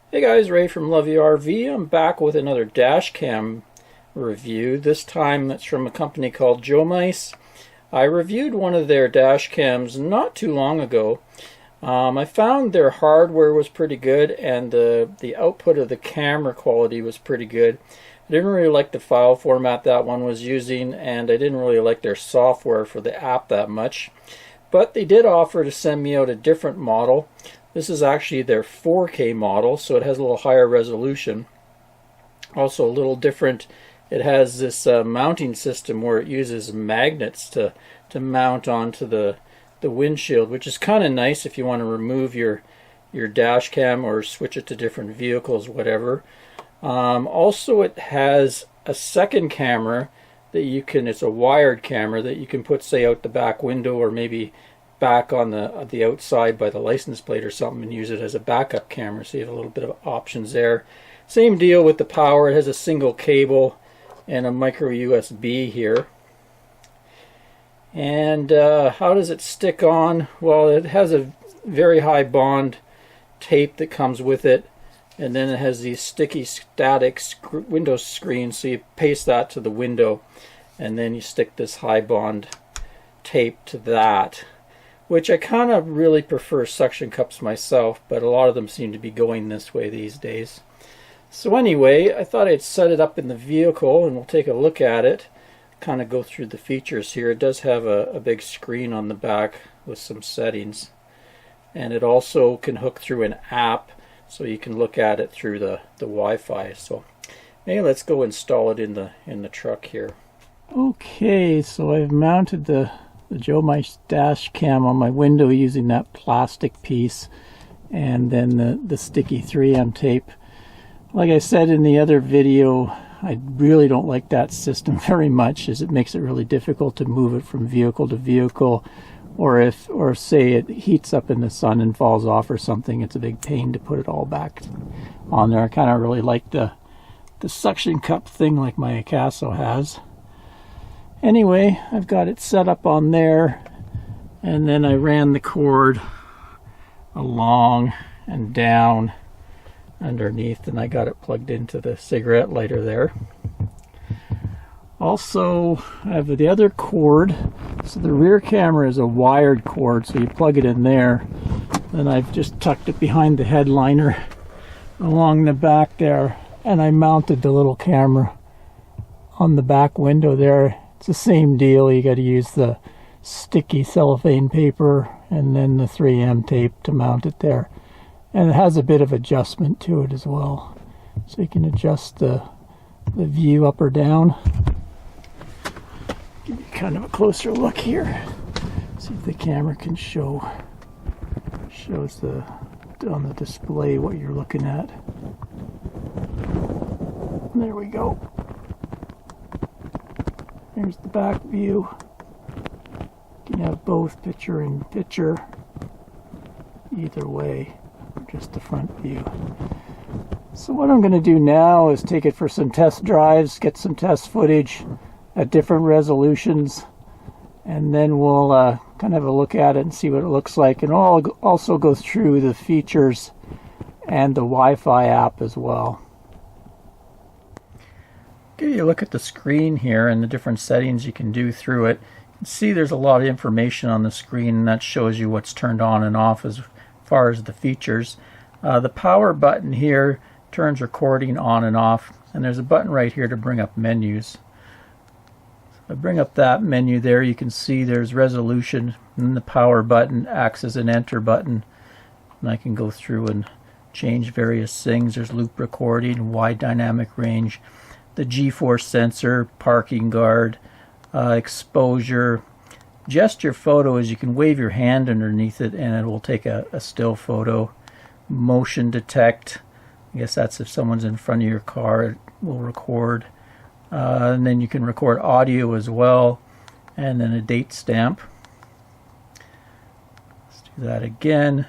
Hey guys, Ray from LYRV. I'm back with another dash cam review. This time it's from a company called Jomise. I reviewed one of their dash cams not too long ago. I found their hardware was pretty good and the output of the camera quality was pretty good. I didn't really like the file format that one was using, and I didn't really like their software for the app that much. But they did offer to send me out a different model. This is actually their 4K model, so it has a little higher resolution. Also a little different, it has this mounting system where it uses magnets to mount onto the windshield, which is kind of nice if you want to remove your dash cam or switch it to different vehicles, whatever. Also it has a second camera that you can, it's a wired camera that you can put, say, out the back window or maybe back on the outside by the license plate or something, and use it as a backup camera. So you have a little bit of options there. Same deal with the power. It has a single cable and a micro USB here. And how does it stick on? Well, it has a very high bond tape that comes with it, and then it has these sticky static window screens, so you paste that to the window and then you stick this high bond tape to that, which I kind of really prefer suction cups myself, but a lot of them seem to be going this way these days. So anyway, I thought I'd set it up in the vehicle and we'll take a look at it, kind of go through the features here. It does have a big screen on the back with some settings, and it also can hook through an app, so you can look at it through the Wi-Fi. So maybe let's go install it in the truck here. Okay, so I've mounted the Jomise dash cam on my window using that plastic piece and then the sticky 3M tape. Like I said in the other video, I really don't like that system very much, as it makes it really difficult to move it from vehicle to vehicle, or say it heats up in the sun and falls off or something, it's a big pain to put it all back on there. I kind of really like the suction cup thing like my Acaso has. Anyway, I've got it set up on there, and then I ran the cord along and down underneath, and I got it plugged into the cigarette lighter there. Also, I have the other cord. So the rear camera is a wired cord, so you plug it in there. Then I've just tucked it behind the headliner along the back there, and I mounted the little camera on the back window there. It's the same deal. You got to use the sticky cellophane paper and then the 3M tape to mount it there. And it has a bit of adjustment to it as well, so you can adjust the view up or down. Give you kind of a closer look here. See if the camera can shows on the display what you're looking at. There we go. Here's the back view. You can have both picture in picture, either way, or just the front view. So what I'm going to do now is take it for some test drives, get some test footage at different resolutions, and then we'll kind of have a look at it and see what it looks like. And I'll also go through the features and the Wi-Fi app as well. Give you a look at the screen here and the different settings you can do through it. You can see there's a lot of information on the screen, and that shows you what's turned on and off as far as the features. The power button here turns recording on and off, and there's a button right here to bring up menus. I bring up that menu there, you can see there's resolution, and the power button acts as an enter button, and I can go through and change various things. There's loop recording, wide dynamic range, the G-force sensor, parking guard, exposure. Gesture photo is you can wave your hand underneath it and it will take a still photo. Motion detect, I guess that's if someone's in front of your car, it will record. And then you can record audio as well, and then a date stamp. Let's do that again.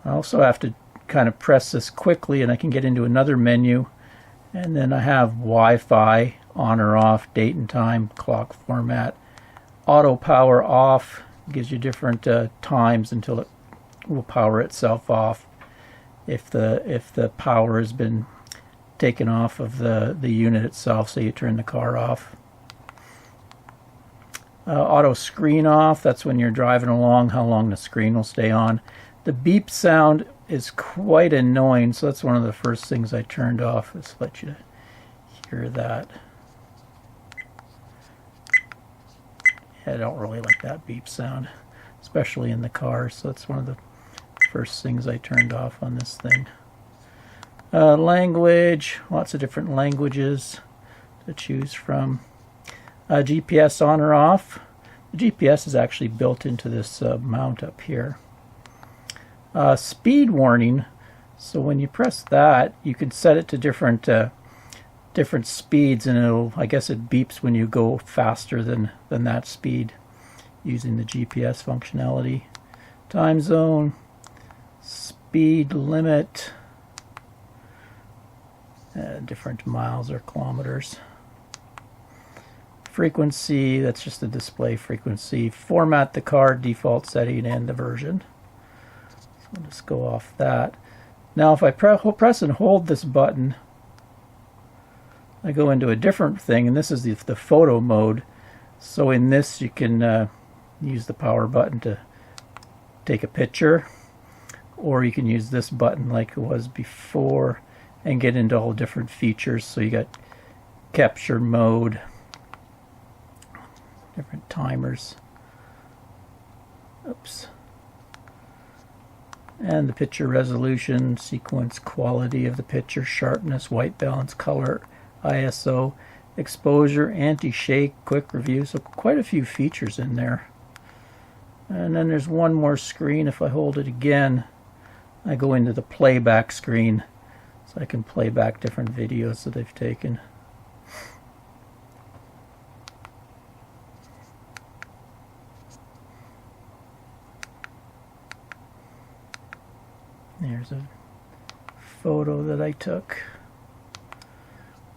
I also have to kind of press this quickly and I can get into another menu, and then I have Wi-Fi on or off, date and time, clock format. Auto power off gives you different times until it will power itself off. if the power has been taken off of the unit itself, so you turn the car off. Auto screen off, that's when you're driving along, how long the screen will stay on. The beep sound is quite annoying, so that's one of the first things I turned off. Let's let you hear that. Yeah, I don't really like that beep sound, especially in the car, so that's one of the first things I turned off on this thing. Language, lots of different languages to choose from. GPS on or off. The GPS is actually built into this mount up here. Speed warning, so when you press that, you can set it to different speeds, and it'll, I guess it beeps when you go faster than that speed using the GPS functionality. Time zone, speed limit, different miles or kilometers. Frequency, that's just the display frequency. Format the card, default setting, and the version. So we'll just go off that. Now if I press and hold this button, I go into a different thing, and this is the photo mode. So in this you can use the power button to take a picture, or you can use this button like it was before and get into all different features. So you got capture mode, different timers, oops, and the picture resolution, sequence quality of the picture, sharpness, white balance, color, ISO, exposure, anti-shake, quick review. So quite a few features in there. And then there's one more screen. If I hold it again, I go into the playback screen, so I can play back different videos that I've taken. There's a photo that I took.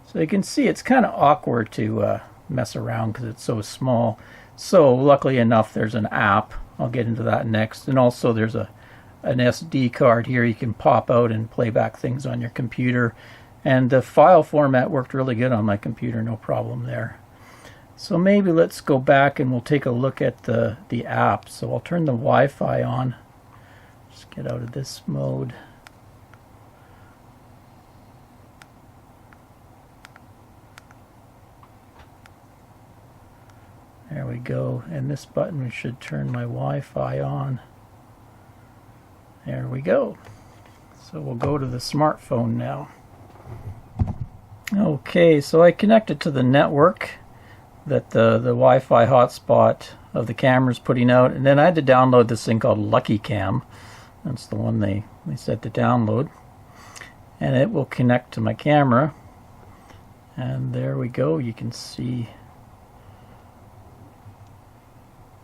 So you can see it's kind of awkward to mess around because it's so small. So luckily enough, there's an app. I'll get into that next. And also there's an SD card here you can pop out and play back things on your computer. And the file format worked really good on my computer, no problem there. So maybe let's go back and we'll take a look at the app. So I'll turn the Wi-Fi on. Just get out of this mode. There we go. And this button should turn my Wi-Fi on. There we go. So we'll go to the smartphone now. Okay, so I connected to the network that the Wi-Fi hotspot of the camera is putting out, and then I had to download this thing called Lucky Cam. That's the one they said to download, and it will connect to my camera. And there we go. You can see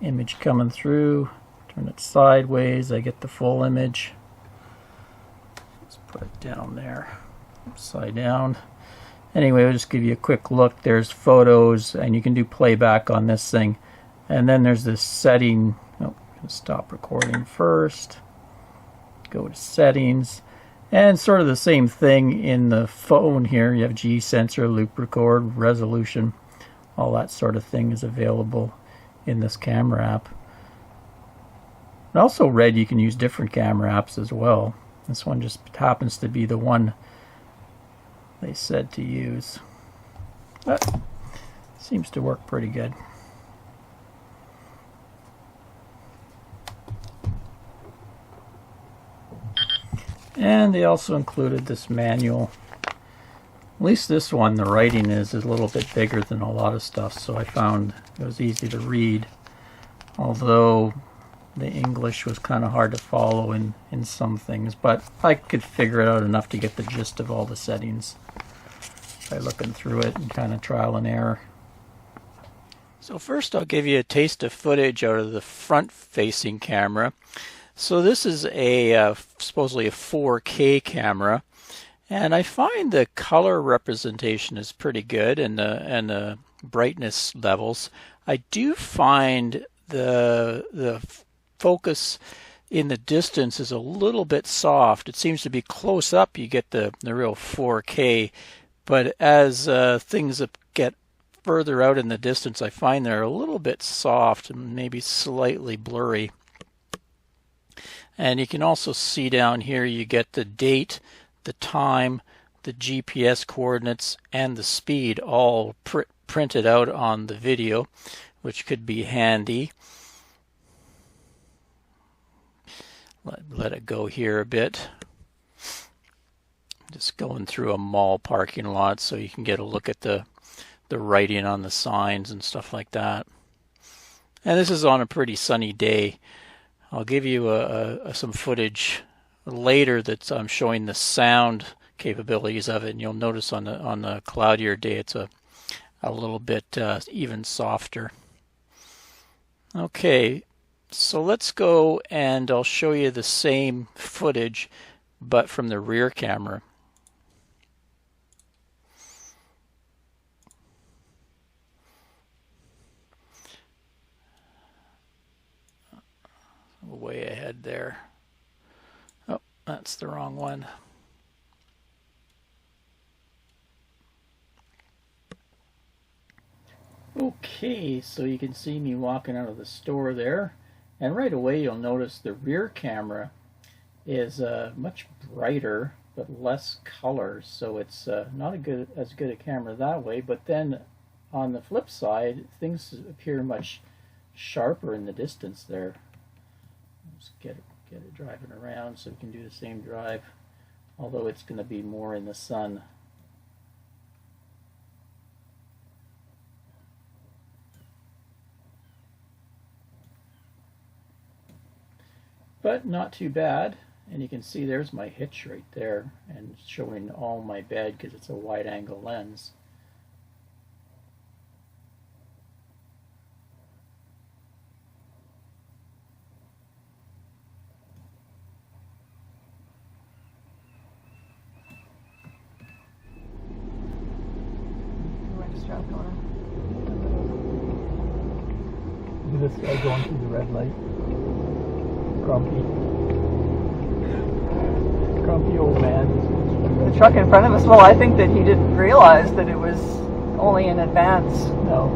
image coming through. Turn it sideways, I get the full image. Let's put it down there, upside down. Anyway, I'll just give you a quick look. There's photos, and you can do playback on this thing. And then there's this setting. Oh, I'm going to stop recording first. Go to settings. And sort of the same thing in the phone here. You have G sensor, loop record, resolution. All that sort of thing is available in this camera app. I also read you can use different camera apps as well. This one just happens to be the one they said to use. But seems to work pretty good. And they also included this manual. At least this one, the writing is a little bit bigger than a lot of stuff, so I found it was easy to read. Although the English was kind of hard to follow in some things, but I could figure it out enough to get the gist of all the settings by looking through it and kind of trial and error. So first I'll give you a taste of footage out of the front-facing camera. So this is a supposedly a 4K camera, and I find the color representation is pretty good, and the brightness levels. I do find the focus in the distance is a little bit soft. It seems to be close up you get the real 4K, but as things get further out in the distance, I find they're a little bit soft and maybe slightly blurry. And you can also see down here you get the date, the time, the GPS coordinates, and the speed all printed out on the video, which could be handy. Let it go here a bit. Just going through a mall parking lot so you can get a look at the writing on the signs and stuff like that. And this is on a pretty sunny day. I'll give you some footage later that I'm showing the sound capabilities of it, and you'll notice on the cloudier day it's a little bit even softer. Okay, so let's go and I'll show you the same footage but from the rear camera. Way ahead there. Oh, that's the wrong one. Okay, so you can see me walking out of the store there, and right away you'll notice the rear camera is much brighter but less color, so it's not as good a camera that way. But then on the flip side, things appear much sharper in the distance there. Just get it driving around so we can do the same drive, although it's going to be more in the sun. But not too bad, and you can see there's my hitch right there and showing all my bed because it's a wide angle lens. Look at this guy going through the red light. Grumpy old man. The truck in front of us, well, I think that he didn't realize that it was only an advance. No.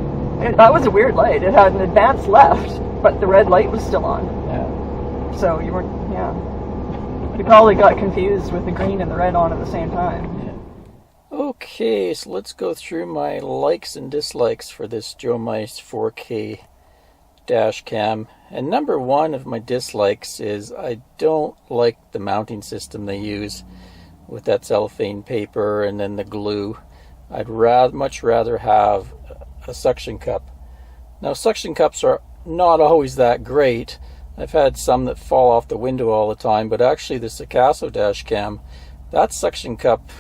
That was a weird light. It had an advance left, but the red light was still on. Yeah. So you weren't, yeah. You probably got confused with the green and the red on at the same time. Yeah. Okay, so let's go through my likes and dislikes for this Jomise 4K dash cam. And number one of my dislikes is I don't like the mounting system they use with that cellophane paper and then the glue. I'd much rather have a suction cup. Now, suction cups are not always that great. I've had some that fall off the window all the time, but actually the Sikasso dash cam, that suction cup,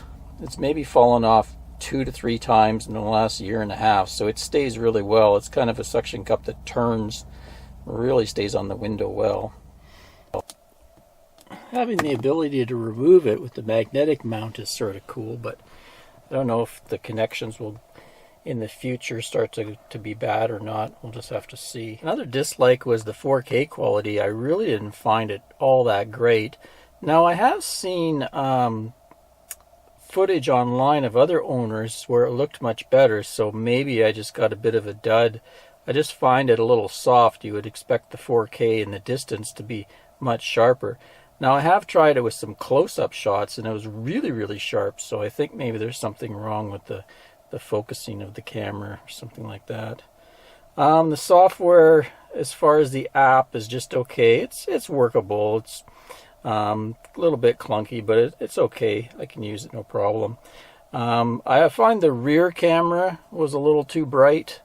it's maybe fallen off 2 to 3 times in the last year and a half, so it stays really well. It's kind of a suction cup that turns, really stays on the window well. Having the ability to remove it with the magnetic mount is sort of cool, but I don't know if the connections will in the future start to be bad or not. We'll just have to see. Another dislike was the 4K quality. I really didn't find it all that great. Now, I have seen footage online of other owners where it looked much better, so maybe I just got a bit of a dud. I just find it a little soft. You would expect the 4K in the distance to be much sharper. Now, I have tried it with some close-up shots and it was really, really sharp, so I think maybe there's something wrong with the focusing of the camera or something like that. The software, as far as the app, is just okay. It's workable. It's a little bit clunky, but it's okay. I can use it no problem. I find the rear camera was a little too bright.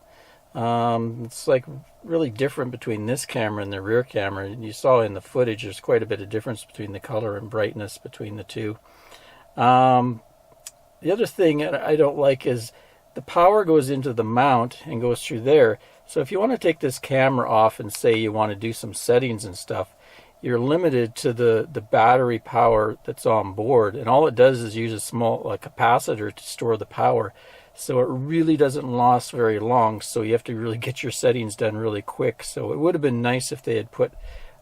It's like really different between this camera and the rear camera. And you saw in the footage there's quite a bit of difference between the color and brightness between the two. The other thing I don't like is the power goes into the mount and goes through there. So if you want to take this camera off and say you want to do some settings and stuff, you're limited to the battery power that's on board, and all it does is use a small capacitor to store the power, so it really doesn't last very long. So you have to really get your settings done really quick. So it would have been nice if they had put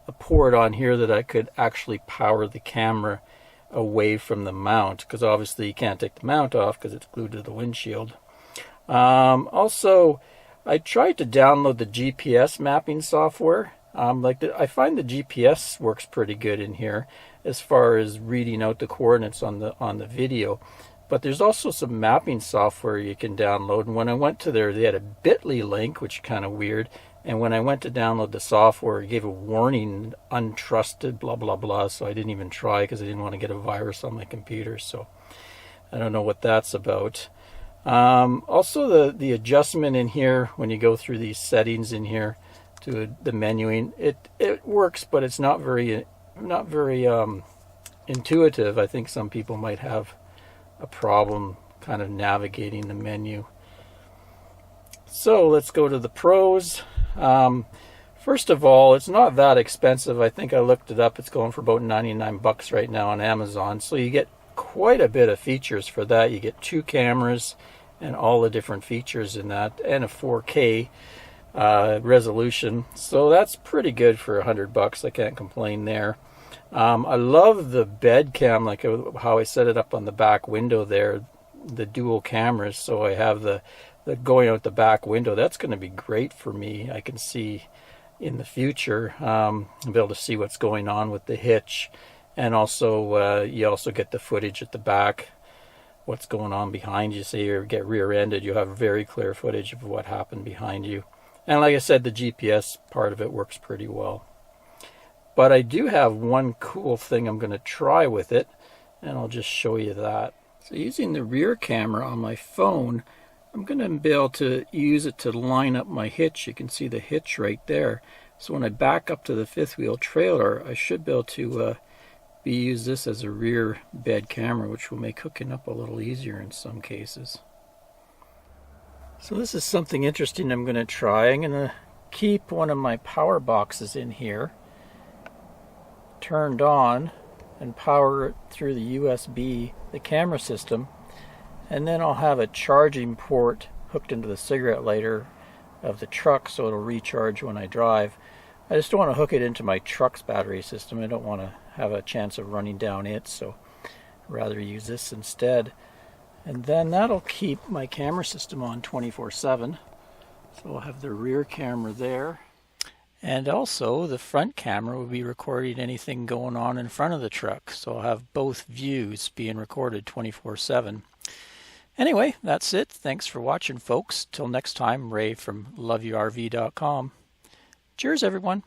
a port on here that I could actually power the camera away from the mount, because obviously you can't take the mount off because it's glued to the windshield. Also, I tried to download the GPS mapping software. I find the GPS works pretty good in here as far as reading out the coordinates on the video. But there's also some mapping software you can download. And when I went to there, they had a bit.ly link, which is kind of weird. And when I went to download the software, it gave a warning, untrusted, blah, blah, blah. So I didn't even try because I didn't want to get a virus on my computer. So I don't know what that's about. Also, the adjustment in here, when you go through these settings in here to the menuing, it works, but it's not very intuitive. I think some people might have a problem kind of navigating the menu. So let's go to the pros. First of all, it's not that expensive. I think I looked it up. It's going for about 99 bucks right now on Amazon. So you get quite a bit of features for that. You get 2 cameras and all the different features in that, and a 4K resolution. So that's pretty good for 100 bucks. I can't complain there. I love the bed cam, like how I set it up on the back window there, the dual cameras. So I have the going out the back window. That's going to be great for me. I can see in the future, be able to see what's going on with the hitch. And also, you also get the footage at the back, what's going on behind you. Say you get rear-ended, you have very clear footage of what happened behind you. And like I said, the GPS part of it works pretty well. But I do have one cool thing I'm going to try with it, and I'll just show you that. So using the rear camera on my phone, I'm going to be able to use it to line up my hitch. You can see the hitch right there. So when I back up to the fifth wheel trailer, I should be able to use this as a rear bed camera, which will make hooking up a little easier in some cases. So this is something interesting I'm going to try. I'm going to keep one of my power boxes in here turned on and power it through the USB, the camera system, and then I'll have a charging port hooked into the cigarette lighter of the truck so it'll recharge when I drive. I just don't want to hook it into my truck's battery system. I don't want to have a chance of running down it, so I'd rather use this instead. And then that'll keep my camera system on 24/7. So I'll have the rear camera there. And also the front camera will be recording anything going on in front of the truck. So I'll have both views being recorded 24/7. Anyway, that's it. Thanks for watching, folks. Till next time, Ray from LoveYouRV.com. Cheers, everyone.